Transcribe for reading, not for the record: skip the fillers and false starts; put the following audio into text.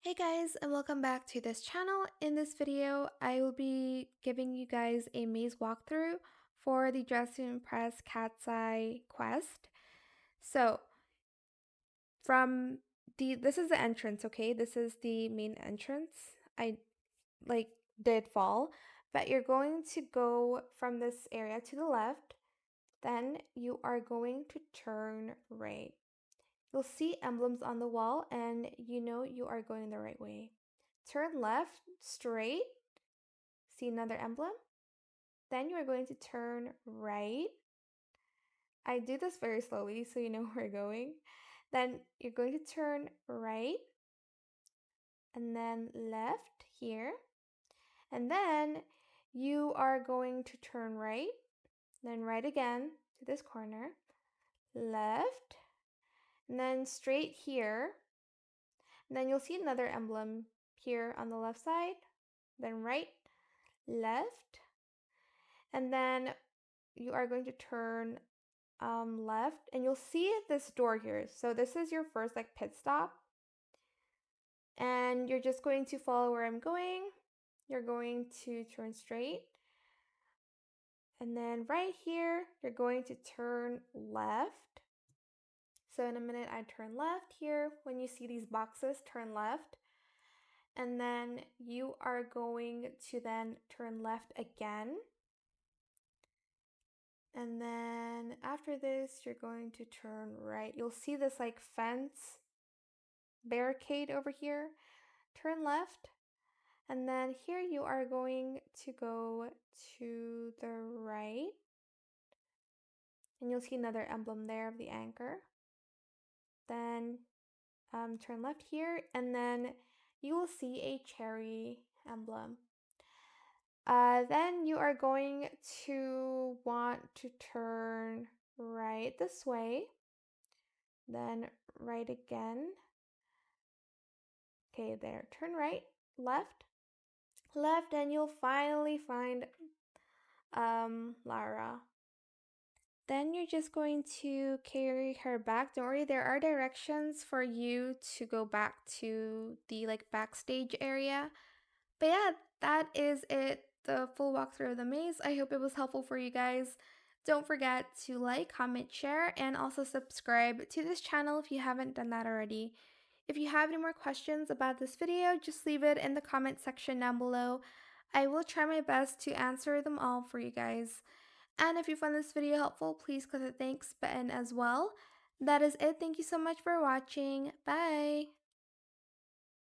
Hey guys, and welcome back to this channel. In this video, I will be giving you guys a maze walkthrough for the Dress to Impress Katseye quest. So, this is the entrance, okay? This is the main entrance. I did fall, but you're going to go from this area to the left, then you are going to turn right. You'll see emblems on the wall and you know you are going the right way. Turn left, straight, see another emblem. Then you are going to turn right. I do this very slowly so you know where we're going. Then you're going to turn right and then left here. And then you are going to turn right, then right again to this corner, left, and then straight here. And then you'll see another emblem here on the left side, then right, left, and then you are going to turn left, and you'll see this door here. So this is your first pit stop, and you're just going to follow where I'm going. You're going to turn straight, and then right here you're going to turn left. So in a minute I turn left here. When you see these boxes, turn left. And then you are going to then turn left again. And then after this, you're going to turn right. You'll see this fence barricade over here. Turn left. And then here you are going to go to the right. And you'll see another emblem there of the anchor. Then turn left here. And then you will see a cherry emblem. Then you are going to want to turn right this way, then right again. Okay, there, turn right, left, left, and you'll finally find Lara. Then you're just going to carry her back. Don't worry, there are directions for you to go back to the backstage area. But yeah, that is it. The full walkthrough of the maze. I hope it was helpful for you guys. Don't forget to like, comment, share, and also subscribe to this channel if you haven't done that already. If you have any more questions about this video, just leave it in the comment section down below. I will try my best to answer them all for you guys. And if you found this video helpful, please click the thanks button as well. That is it. Thank you so much for watching. Bye!